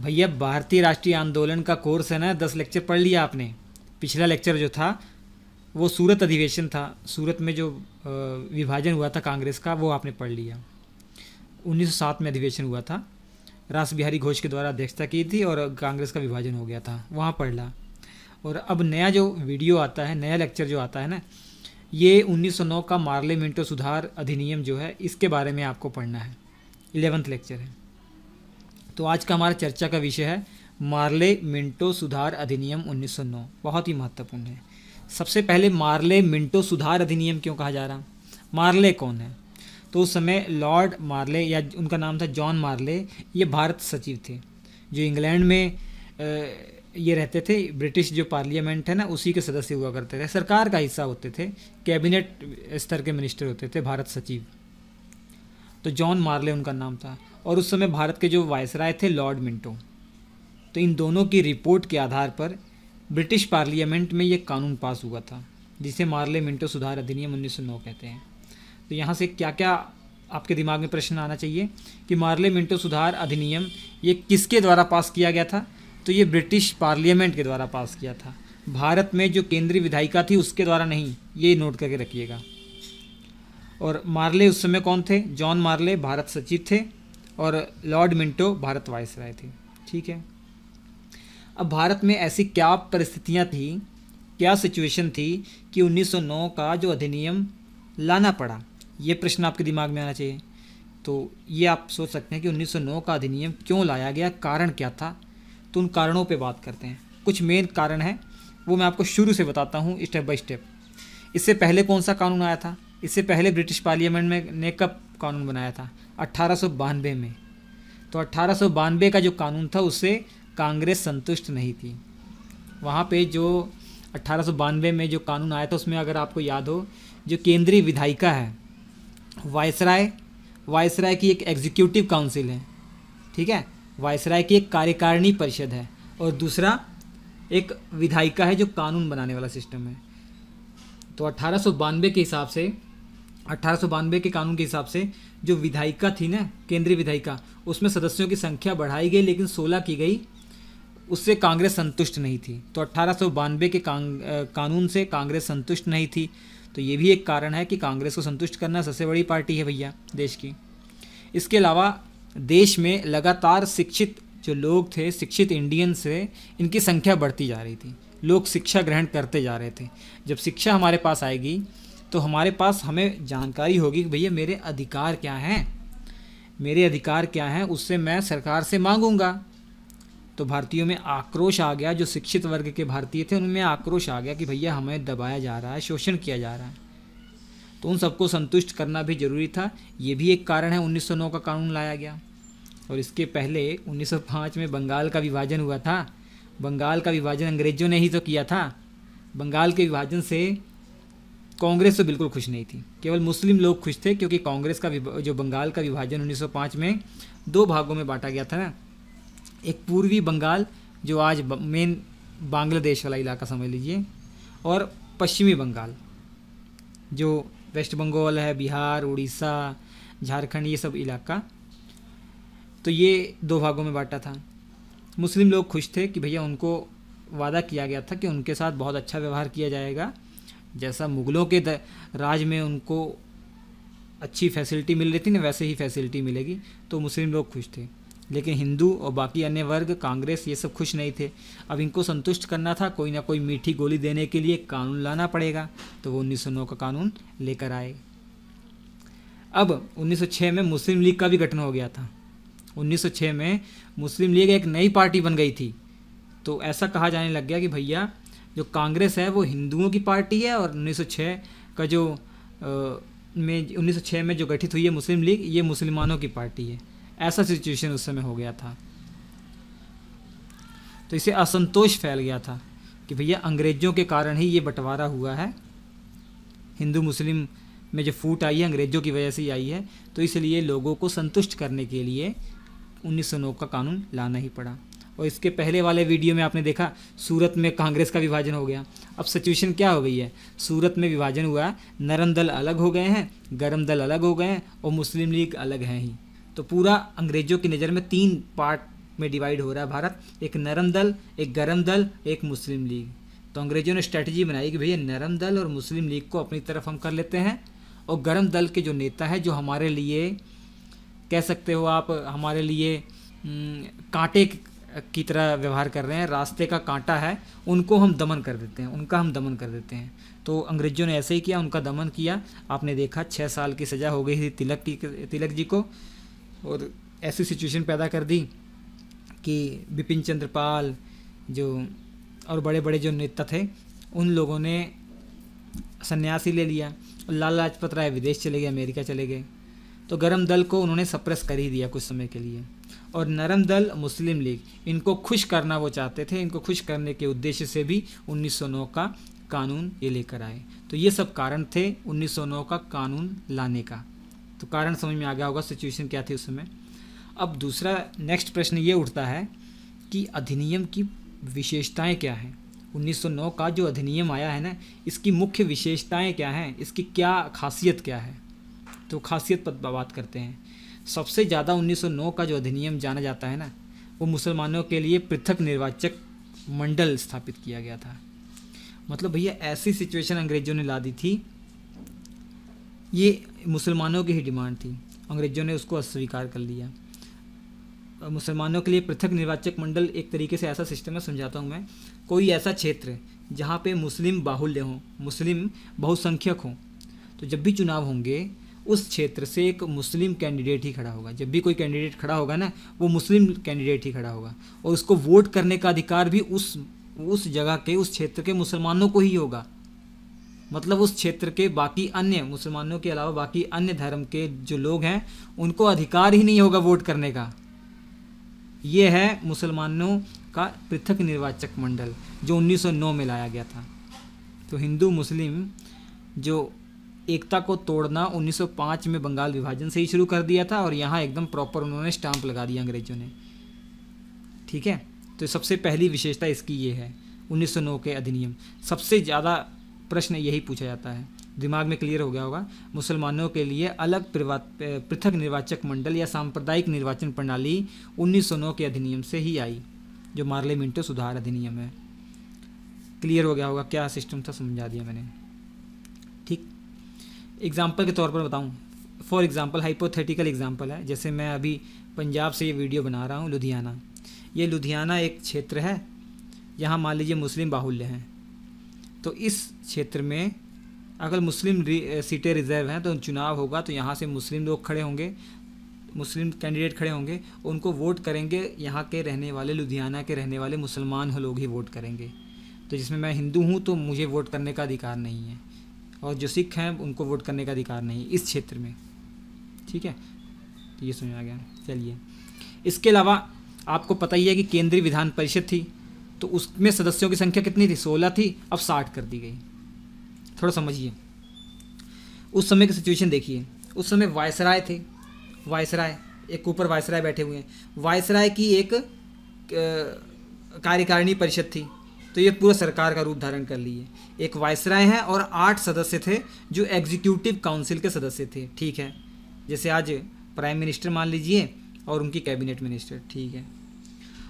भैया भारतीय राष्ट्रीय आंदोलन का कोर्स है ना, 10 लेक्चर पढ़ लिया आपने। पिछला लेक्चर जो था वो सूरत अधिवेशन था, सूरत में जो विभाजन हुआ था कांग्रेस का, वो आपने पढ़ लिया। 1907 में अधिवेशन हुआ था, रास बिहारी घोष के द्वारा अध्यक्षता की थी और कांग्रेस का विभाजन हो गया था, वहाँ पढ़ ला। और अब नया जो वीडियो आता है, नया लेक्चर जो आता है ना, ये 1909 का मार्ले मिंटो सुधार अधिनियम जो है, इसके बारे में आपको पढ़ना है। 11th लेक्चर है। तो आज का हमारा चर्चा का विषय है मार्ले मिंटो सुधार अधिनियम 1909। बहुत ही महत्वपूर्ण है। सबसे पहले मार्ले मिंटो सुधार अधिनियम क्यों कहा जा रहा? मार्ले कौन है? तो उस समय लॉर्ड मार्ले, या उनका नाम था जॉन मार्ले, ये भारत सचिव थे, जो इंग्लैंड में ये रहते थे। ब्रिटिश जो पार्लियामेंट है ना, उसी के सदस्य हुआ करते थे, सरकार का हिस्सा होते थे, कैबिनेट स्तर के मिनिस्टर होते थे, भारत सचिव। तो जॉन मार्ले उनका नाम था। और उस समय भारत के जो वायसराय थे लॉर्ड मिंटो। तो इन दोनों की रिपोर्ट के आधार पर ब्रिटिश पार्लियामेंट में ये कानून पास हुआ था, जिसे मार्ले मिंटो सुधार अधिनियम 1909 कहते हैं। तो यहाँ से क्या क्या आपके दिमाग में प्रश्न आना चाहिए कि मार्ले मिंटो सुधार अधिनियम ये किसके द्वारा पास किया गया था? तो ये ब्रिटिश पार्लियामेंट के द्वारा पास किया था, भारत में जो केंद्रीय विधायिका थी उसके द्वारा नहीं, ये नोट करके रखिएगा। और मार्ले उस समय कौन थे? जॉन मार्ले भारत सचिव थे और लॉर्ड मिंटो भारत वायसराय थे। ठीक है। अब भारत में ऐसी क्या परिस्थितियां थी, क्या सिचुएशन थी कि 1909 का जो अधिनियम लाना पड़ा? ये प्रश्न आपके दिमाग में आना चाहिए। तो ये आप सोच सकते हैं कि 1909 का अधिनियम क्यों लाया गया, कारण क्या था? तो उन कारणों पे बात करते हैं। कुछ मेन कारण है, वो मैं आपको शुरू से बताता हूँ स्टेप बाय स्टेप। इससे पहले कौन सा कानून आया था? इससे पहले ब्रिटिश पार्लियामेंट में ने कब कानून बनाया था? 1892 में। तो 1892 का जो कानून था उससे कांग्रेस संतुष्ट नहीं थी। वहाँ पे जो 1892 में जो कानून आया था उसमें अगर आपको याद हो, जो केंद्रीय विधायिका है वायसराय की एक एग्जीक्यूटिव काउंसिल है, ठीक है, वायसराय की एक कार्यकारिणी परिषद है, और दूसरा एक विधायिका है जो कानून बनाने वाला सिस्टम है। तो 1892 के हिसाब से, 1892 के कानून के हिसाब से जो विधायिका थी ना, केंद्रीय विधायिका, उसमें सदस्यों की संख्या बढ़ाई गई लेकिन 16 की गई, उससे कांग्रेस संतुष्ट नहीं थी। तो 1892 के कानून से कांग्रेस संतुष्ट नहीं थी। तो ये भी एक कारण है कि कांग्रेस को संतुष्ट करना सबसे बड़ी पार्टी है भैया देश की। इसके अलावा देश में लगातार शिक्षित जो लोग थे, शिक्षित इंडियंस से, इनकी संख्या बढ़ती जा रही थी, लोग शिक्षा ग्रहण करते जा रहे थे। जब शिक्षा हमारे पास आएगी तो हमारे पास, हमें जानकारी होगी कि भैया मेरे अधिकार क्या हैं, मेरे अधिकार क्या हैं, उससे मैं सरकार से मांगूंगा। तो भारतीयों में आक्रोश आ गया, जो शिक्षित वर्ग के भारतीय थे उनमें आक्रोश आ गया कि भैया हमें दबाया जा रहा है, शोषण किया जा रहा है। तो उन सबको संतुष्ट करना भी जरूरी था। ये भी एक कारण है 1909 का कानून लाया गया। और इसके पहले 1905 में बंगाल का विभाजन हुआ था। बंगाल का विभाजन अंग्रेजों ने ही तो किया था। बंगाल के विभाजन से कांग्रेस तो बिल्कुल खुश नहीं थी, केवल मुस्लिम लोग खुश थे, क्योंकि कांग्रेस का जो बंगाल का विभाजन 1905 में 2 भागों में बांटा गया था ना, एक पूर्वी बंगाल जो आज मेन बांग्लादेश वाला इलाका समझ लीजिए, और पश्चिमी बंगाल जो वेस्ट बंगाल है, बिहार, उड़ीसा, झारखंड, ये सब इलाका। तो ये 2 भागों में बांटा था। मुस्लिम लोग खुश थे कि भैया उनको वादा किया गया था कि उनके साथ बहुत अच्छा व्यवहार किया जाएगा, जैसा मुग़लों के राज में उनको अच्छी फैसिलिटी मिल रही थी ना, वैसे ही फैसिलिटी मिलेगी। तो मुस्लिम लोग खुश थे। लेकिन हिंदू और बाकी अन्य वर्ग, कांग्रेस, ये सब खुश नहीं थे। अब इनको संतुष्ट करना था, कोई ना कोई मीठी गोली देने के लिए कानून लाना पड़ेगा। तो वो 1909 का कानून लेकर आए। अब 1906 में मुस्लिम लीग का भी गठन हो गया था। 1906 में मुस्लिम लीग एक नई पार्टी बन गई थी। तो ऐसा कहा जाने लग गया कि भैया जो कांग्रेस है वो हिंदुओं की पार्टी है, और 1906 का जो 1906 में जो गठित हुई है मुस्लिम लीग, ये मुसलमानों की पार्टी है। ऐसा सिचुएशन उस समय हो गया था। तो इसे असंतोष फैल गया था कि भैया अंग्रेज़ों के कारण ही ये बंटवारा हुआ है, हिंदू मुस्लिम में जो फूट आई है अंग्रेज़ों की वजह से ही आई है। तो इसलिए लोगों को संतुष्ट करने के लिए 1909 का कानून लाना ही पड़ा। और इसके पहले वाले वीडियो में आपने देखा सूरत में कांग्रेस का विभाजन हो गया। अब सिचुएशन क्या हो गई है, सूरत में विभाजन हुआ, नरम दल अलग हो गए हैं, गरम दल अलग हो गए हैं, और मुस्लिम लीग अलग हैं ही। तो पूरा अंग्रेज़ों की नज़र में 3 पार्ट में डिवाइड हो रहा है भारत, एक नरम दल, एक गरम दल, एक मुस्लिम लीग। तो अंग्रेजों ने स्ट्रेटजी बनाई कि भैया नरम दल और मुस्लिम लीग को अपनी तरफ हम कर लेते हैं, और गरम दल के जो नेता है, जो हमारे लिए कह सकते हो आप, हमारे लिए कांटे की तरह व्यवहार कर रहे हैं, रास्ते का कांटा है, उनको हम दमन कर देते हैं, उनका हम दमन कर देते हैं। तो अंग्रेजों ने ऐसे ही किया, उनका दमन किया। आपने देखा 6 साल की सज़ा हो गई थी तिलक जी को, और ऐसी सिचुएशन पैदा कर दी कि बिपिन चंद्र पाल जो और बड़े बड़े जो नेता थे, उन लोगों ने सन्यासी ले लिया। लाला लाजपत राय विदेश चले गए, अमेरिका चले गए। तो गरम दल को उन्होंने सप्रेस कर ही दिया कुछ समय के लिए, और नरम दल मुस्लिम लीग, इनको खुश करना वो चाहते थे। इनको खुश करने के उद्देश्य से भी 1909 का कानून ये लेकर आए। तो ये सब कारण थे 1909 का कानून लाने का। तो कारण समझ में आ गया होगा सिचुएशन क्या थी उस समय। अब दूसरा नेक्स्ट प्रश्न ये उठता है कि अधिनियम की विशेषताएं क्या हैं। 1909 का जो अधिनियम आया है ना, इसकी मुख्य विशेषताएं क्या हैं, इसकी क्या खासियत क्या है। तो खासियत पर बात करते हैं। सबसे ज़्यादा 1909 का जो अधिनियम जाना जाता है ना, वो मुसलमानों के लिए पृथक निर्वाचक मंडल स्थापित किया गया था। मतलब भैया ऐसी सिचुएशन अंग्रेज़ों ने ला दी थी, ये मुसलमानों की ही डिमांड थी, अंग्रेज़ों ने उसको अस्वीकार कर लिया। मुसलमानों के लिए पृथक निर्वाचक मंडल एक तरीके से ऐसा सिस्टम है, समझाता हूँ मैं। कोई ऐसा क्षेत्र जहाँ पे मुस्लिम बाहुल्य हों, मुस्लिम बहुसंख्यक हों, तो जब भी चुनाव होंगे उस क्षेत्र से एक मुस्लिम कैंडिडेट ही खड़ा होगा। जब भी कोई कैंडिडेट खड़ा होगा ना, वो मुस्लिम कैंडिडेट ही खड़ा होगा, और उसको वोट करने का अधिकार भी उस जगह के, उस क्षेत्र के मुसलमानों को ही होगा। मतलब उस क्षेत्र के बाकी अन्य मुसलमानों के अलावा बाकी अन्य धर्म के जो लोग हैं, उनको अधिकार ही नहीं होगा वोट करने का। ये है मुसलमानों का पृथक निर्वाचक मंडल जो 1909 में लाया गया था। तो हिंदू मुस्लिम जो एकता को तोड़ना 1905 में बंगाल विभाजन से ही शुरू कर दिया था, और यहाँ एकदम प्रॉपर उन्होंने स्टाम्प लगा दिया अंग्रेजों ने। ठीक है, तो सबसे पहली विशेषता इसकी ये है 1909 के अधिनियम। सबसे ज़्यादा प्रश्न यही पूछा जाता है, दिमाग में क्लियर हो गया होगा। मुसलमानों के लिए अलग पृथक निर्वाचक मंडल या सांप्रदायिक निर्वाचन प्रणाली 1909 के अधिनियम से ही आई, जो मार्ले मिंटो सुधार अधिनियम है। क्लियर हो गया होगा क्या सिस्टम था, समझा दिया मैंने। ठीक, एग्जाम्पल के तौर पर बताऊं, फॉर एग्जांपल हाइपोथेटिकल एग्जांपल है। जैसे मैं अभी पंजाब से ये वीडियो बना रहा हूँ, लुधियाना। ये लुधियाना एक क्षेत्र है, यहाँ मान लीजिए मुस्लिम बाहुल्य हैं। तो इस क्षेत्र में अगर मुस्लिम सीटें रिजर्व हैं, तो चुनाव होगा तो यहाँ से मुस्लिम लोग खड़े होंगे, मुस्लिम कैंडिडेट खड़े होंगे, उनको वोट करेंगे यहाँ के रहने वाले, लुधियाना के रहने वाले मुसलमान लोग ही वोट करेंगे। तो जिसमें मैं हिंदू हूँ तो मुझे वोट करने का अधिकार नहीं है, और जो सिख हैं उनको वोट करने का अधिकार नहीं इस क्षेत्र में। ठीक है, तो ये समझ आ गया। चलिए, इसके अलावा आपको पता ही है कि केंद्रीय विधान परिषद थी, तो उसमें सदस्यों की संख्या कितनी थी, 16 थी, अब 60 कर दी गई। थोड़ा समझिए उस समय की सिचुएशन देखिए। उस समय वायसराय थे, वायसराय एक ऊपर वायसराय बैठे हुए हैं। वायसराय की एक कार्यकारिणी परिषद थी, तो ये पूरा सरकार का रूप धारण कर लिए। एक वायसराय है और 8 सदस्य थे जो एग्जीक्यूटिव काउंसिल के सदस्य थे। ठीक है, जैसे आज प्राइम मिनिस्टर मान लीजिए और उनकी कैबिनेट मिनिस्टर। ठीक है,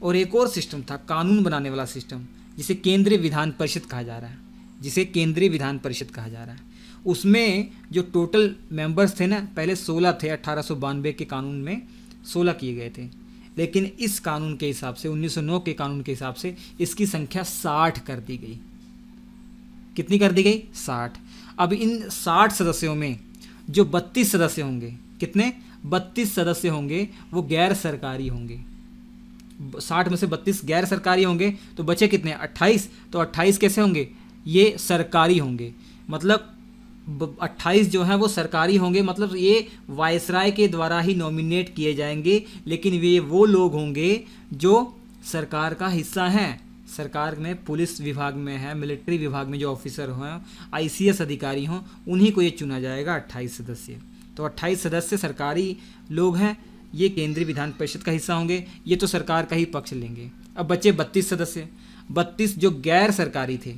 और एक और सिस्टम था कानून बनाने वाला सिस्टम, जिसे केंद्रीय विधान परिषद कहा जा रहा है, जिसे केंद्रीय विधान परिषद कहा जा रहा है। उसमें जो टोटल मेंबर्स थे ना, पहले 16 थे, 1892 के कानून में 16 किए गए थे, लेकिन इस कानून के हिसाब से 1909 के कानून के हिसाब से इसकी संख्या 60 कर दी गई। कितनी कर दी गई, 60। अब इन 60 सदस्यों में जो 32 सदस्य होंगे, कितने 32 सदस्य होंगे, वो गैर सरकारी होंगे। 60 में से 32 गैर सरकारी होंगे, तो बचे कितने 28। तो 28 कैसे होंगे, ये सरकारी होंगे। मतलब 28 जो है वो सरकारी होंगे, मतलब ये वायसराय के द्वारा ही नॉमिनेट किए जाएंगे, लेकिन वे वो लोग होंगे जो सरकार का हिस्सा हैं। सरकार में पुलिस विभाग में है, मिलिट्री विभाग में जो ऑफिसर हों, ICS अधिकारी हों, उन्हीं को ये चुना जाएगा 28 सदस्य। तो 28 सदस्य सरकारी लोग हैं, ये केंद्रीय विधान परिषद का हिस्सा होंगे, ये तो सरकार का ही पक्ष लेंगे। अब बचे 32 सदस्य, 32 जो गैर सरकारी थे।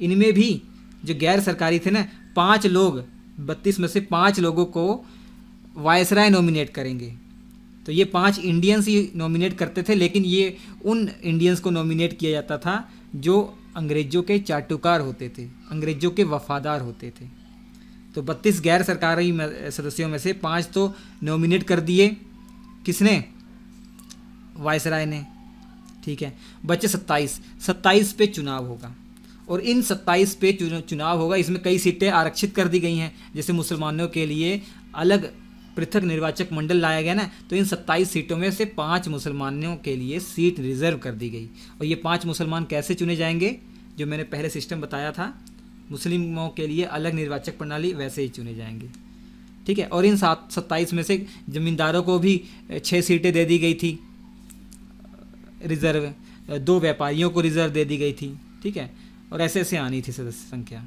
इनमें भी जो गैर सरकारी थे ना, 5 लोग, 32 में से 5 लोगों को वायसराय नॉमिनेट करेंगे। तो ये 5 इंडियंस ही नॉमिनेट करते थे, लेकिन ये उन इंडियंस को नॉमिनेट किया जाता था जो अंग्रेज़ों के चाटुकार होते थे, अंग्रेज़ों के वफादार होते थे। तो 32 गैर सरकारी सदस्यों में से 5 तो नॉमिनेट कर दिए, किसने? वायसराय ने। ठीक है, बचे 27 पे चुनाव होगा, और इन 27 पे चुनाव होगा। इसमें कई सीटें आरक्षित कर दी गई हैं, जैसे मुसलमानों के लिए अलग पृथक निर्वाचक मंडल लाया गया ना, तो इन 27 सीटों में से 5 मुसलमानों के लिए सीट रिजर्व कर दी गई। और ये 5 मुसलमान कैसे चुने जाएंगे? जो मैंने पहले सिस्टम बताया था, मुस्लिमों के लिए अलग निर्वाचक प्रणाली, वैसे ही चुने जाएंगे। ठीक है, और इन 27 में से जमींदारों को भी 6 सीटें दे दी गई थी रिजर्व, 2 व्यापारियों को रिजर्व दे दी गई थी। ठीक है, और ऐसे ऐसे आनी थी सदस्य संख्या।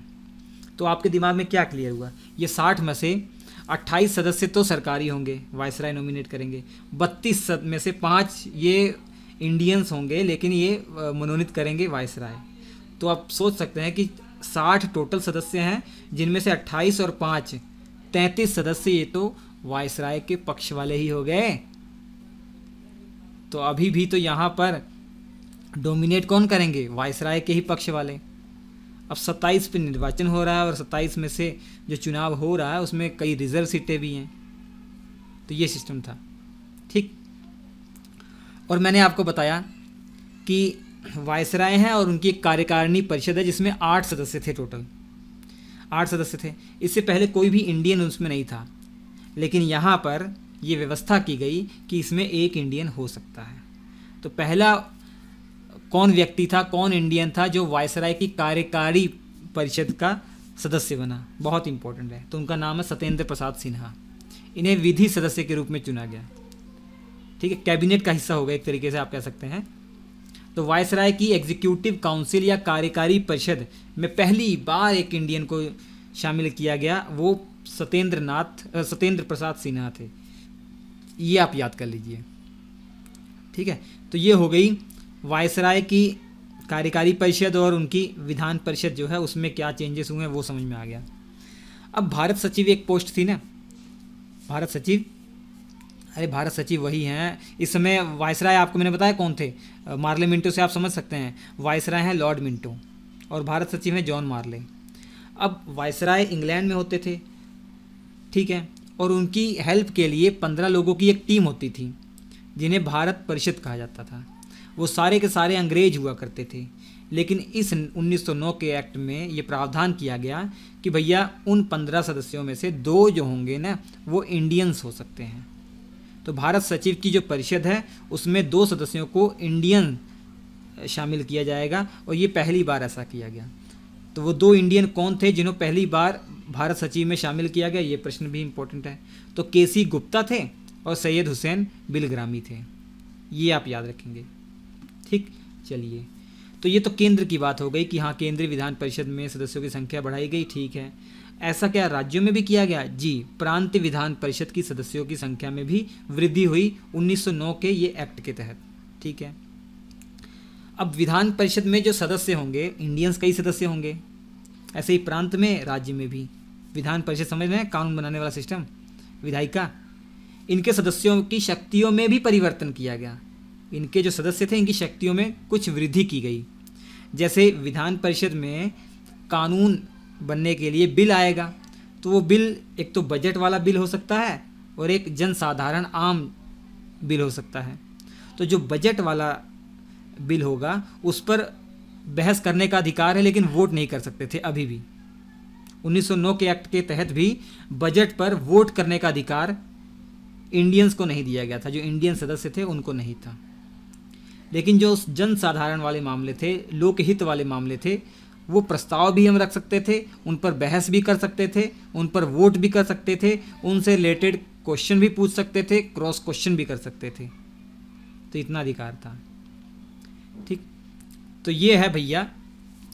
तो आपके दिमाग में क्या क्लियर हुआ? ये 60 में से 28 सदस्य तो सरकारी होंगे, वायसराय नॉमिनेट करेंगे। 32 में से 5 ये इंडियंस होंगे, लेकिन ये मनोनीत करेंगे वायसराय। तो आप सोच सकते हैं कि 60 टोटल सदस्य हैं, जिनमें से 28 और 5 33 सदस्य ये तो वायसराय के पक्ष वाले ही हो गए। तो अभी भी तो यहाँ पर डोमिनेट कौन करेंगे? वायसराय के ही पक्ष वाले। अब 27 पे निर्वाचन हो रहा है, और 27 में से जो चुनाव हो रहा है उसमें कई रिजर्व सीटें भी हैं। तो ये सिस्टम था। ठीक, और मैंने आपको बताया कि वायसराय हैं और उनकी एक कार्यकारिणी परिषद है जिसमें 8 सदस्य थे, टोटल 8 सदस्य थे। इससे पहले कोई भी इंडियन उसमें नहीं था, लेकिन यहाँ पर ये व्यवस्था की गई कि इसमें एक इंडियन हो सकता है। तो पहला कौन व्यक्ति था, कौन इंडियन था जो वायसराय की कार्यकारी परिषद का सदस्य बना? बहुत इंपॉर्टेंट है। तो उनका नाम है सत्येंद्र प्रसाद सिन्हा। इन्हें विधि सदस्य के रूप में चुना गया। ठीक है, कैबिनेट का हिस्सा होगा एक तरीके से आप कह सकते हैं। तो वायसराय की एग्जीक्यूटिव काउंसिल या कार्यकारी परिषद में पहली बार एक इंडियन को शामिल किया गया, वो सत्येंद्र प्रसाद सिन्हा थे। ये आप याद कर लीजिए। ठीक है, तो ये हो गई वायसराय की कार्यकारी परिषद, और उनकी विधान परिषद जो है उसमें क्या चेंजेस हुए हैं वो समझ में आ गया। अब भारत सचिव एक पोस्ट थी ना, भारत सचिव, अरे भारत सचिव वही हैं इस समय। वायसराय आपको मैंने बताया कौन थे, मार्ले मिंटो से आप समझ सकते हैं। वायसराय हैं लॉर्ड मिंटो, और भारत सचिव हैं जॉन मार्ले। अब वायसराय इंग्लैंड में होते थे, ठीक है, और उनकी हेल्प के लिए 15 लोगों की एक टीम होती थी, जिन्हें भारत परिषद कहा जाता था। वो सारे के सारे अंग्रेज हुआ करते थे, लेकिन इस 1909 के एक्ट में ये प्रावधान किया गया कि भैया उन 15 सदस्यों में से 2 जो होंगे ना, वो इंडियंस हो सकते हैं। तो भारत सचिव की जो परिषद है उसमें 2 सदस्यों को इंडियन शामिल किया जाएगा, और ये पहली बार ऐसा किया गया। तो वो 2 इंडियन कौन थे जिन्हों पहली बार भारत सचिव में शामिल किया गया? ये प्रश्न भी इम्पोर्टेंट है। तो केसी गुप्ता थे और सैयद हुसैन बिलग्रामी थे। ये आप याद रखेंगे। ठीक, चलिए, तो ये तो केंद्र की बात हो गई कि हाँ, केंद्रीय विधान परिषद में सदस्यों की संख्या बढ़ाई गई। ठीक है, ऐसा क्या राज्यों में भी किया गया? जी, प्रांत विधान परिषद की सदस्यों की संख्या में भी वृद्धि हुई 1909 के ये एक्ट के तहत। ठीक है, अब विधान परिषद में जो सदस्य होंगे, इंडियंस कई सदस्य होंगे, ऐसे ही प्रांत में, राज्य में भी। विधान परिषद समझ रहे हैं, कानून बनाने वाला सिस्टम, विधायिका। इनके सदस्यों की शक्तियों में भी परिवर्तन किया गया। इनके जो सदस्य थे, इनकी शक्तियों में कुछ वृद्धि की गई। जैसे विधान परिषद में कानून बनने के लिए बिल आएगा, तो वो बिल एक तो बजट वाला बिल हो सकता है, और एक जनसाधारण आम बिल हो सकता है। तो जो बजट वाला बिल होगा उस पर बहस करने का अधिकार है, लेकिन वोट नहीं कर सकते थे अभी भी। 1909 के एक्ट के तहत भी बजट पर वोट करने का अधिकार इंडियंस को नहीं दिया गया था, जो इंडियन सदस्य थे उनको नहीं था। लेकिन जो जनसाधारण वाले मामले थे, लोकहित वाले मामले थे, वो प्रस्ताव भी हम रख सकते थे, उन पर बहस भी कर सकते थे, उन पर वोट भी कर सकते थे, उनसे रिलेटेड क्वेश्चन भी पूछ सकते थे, क्रॉस क्वेश्चन भी कर सकते थे। तो इतना अधिकार था। ठीक, तो ये है भैया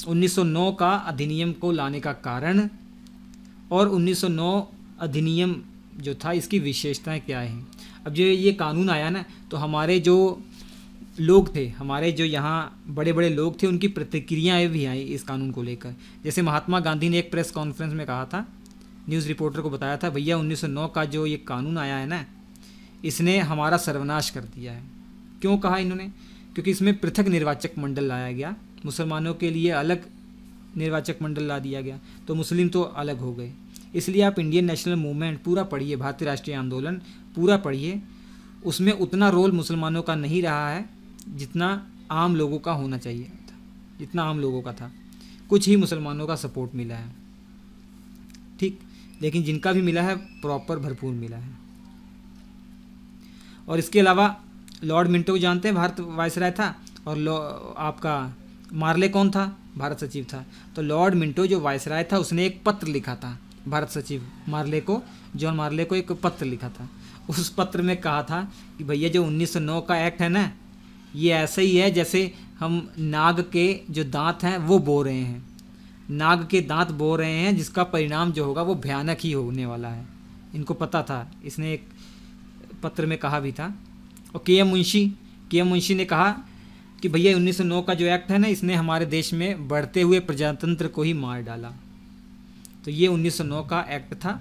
1909 का अधिनियम को लाने का कारण, और 1909 अधिनियम जो था इसकी विशेषताएं क्या हैं। अब जो ये कानून आया ना, तो हमारे जो लोग थे, हमारे जो यहाँ बड़े बड़े लोग थे, उनकी प्रतिक्रियाएं भी आई इस कानून को लेकर। जैसे महात्मा गांधी ने एक प्रेस कॉन्फ्रेंस में कहा था, न्यूज़ रिपोर्टर को बताया था, भैया 1909 का जो ये कानून आया है ना, इसने हमारा सर्वनाश कर दिया है। क्यों कहा इन्होंने? क्योंकि इसमें पृथक निर्वाचक मंडल लाया गया, मुसलमानों के लिए अलग निर्वाचक मंडल ला दिया गया, तो मुस्लिम तो अलग हो गए। इसलिए आप इंडियन नेशनल मूवमेंट पूरा पढ़िए, भारतीय राष्ट्रीय आंदोलन पूरा पढ़िए, उसमें उतना रोल मुसलमानों का नहीं रहा है जितना आम लोगों का होना चाहिए था, जितना आम लोगों का था। कुछ ही मुसलमानों का सपोर्ट मिला है, ठीक, लेकिन जिनका भी मिला है प्रॉपर भरपूर मिला है। और इसके अलावा लॉर्ड मिंटो को जानते हैं, भारत वायसराय था, और आपका मार्ले कौन था? भारत सचिव था। तो लॉर्ड मिंटो जो वायसराय था उसने एक पत्र लिखा था भारत सचिव मार्ले को, जॉन मार्ले को एक पत्र लिखा था। उस पत्र में कहा था कि भैया जो 1909 का एक्ट है ना, ये ऐसा ही है जैसे हम नाग के जो दांत हैं वो बो रहे हैं, नाग के दांत बो रहे हैं, जिसका परिणाम जो होगा वो भयानक ही होने वाला है। इनको पता था, इसने एक पत्र में कहा भी था। और के एम मुंशी ने कहा कि भैया 1909 का जो एक्ट है ना, इसने हमारे देश में बढ़ते हुए प्रजातंत्र को ही मार डाला। तो ये 1909 का एक्ट था।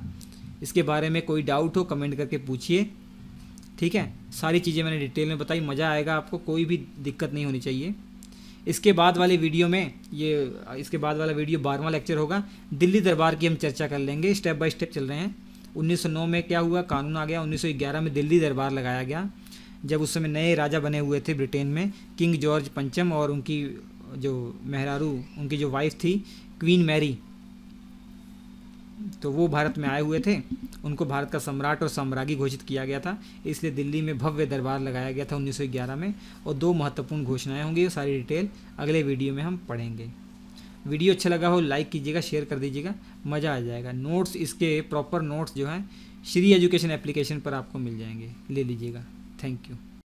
इसके बारे में कोई डाउट हो कमेंट करके पूछिए, ठीक है। सारी चीज़ें मैंने डिटेल में बताई, मज़ा आएगा आपको, कोई भी दिक्कत नहीं होनी चाहिए। इसके बाद वाले वीडियो में इसके बाद वाला वीडियो 12वां लेक्चर होगा, दिल्ली दरबार की हम चर्चा कर लेंगे, स्टेप बाय स्टेप चल रहे हैं। 1909 में क्या हुआ, कानून आ गया। 1911 में दिल्ली दरबार लगाया गया, जब उस समय नए राजा बने हुए थे ब्रिटेन में, किंग जॉर्ज पंचम, और उनकी जो मेहरारू, उनकी जो वाइफ थी क्वीन मैरी, तो वो भारत में आए हुए थे। उनको भारत का सम्राट और साम्राज्ञी घोषित किया गया था, इसलिए दिल्ली में भव्य दरबार लगाया गया था 1911 में। और 2 महत्वपूर्ण घोषणाएं होंगी, सारी डिटेल अगले वीडियो में हम पढ़ेंगे। वीडियो अच्छा लगा हो लाइक कीजिएगा, शेयर कर दीजिएगा, मज़ा आ जाएगा। नोट्स, इसके प्रॉपर नोट्स जो हैं श्री एजुकेशन एप्लीकेशन पर आपको मिल जाएंगे, ले लीजिएगा। Thank you.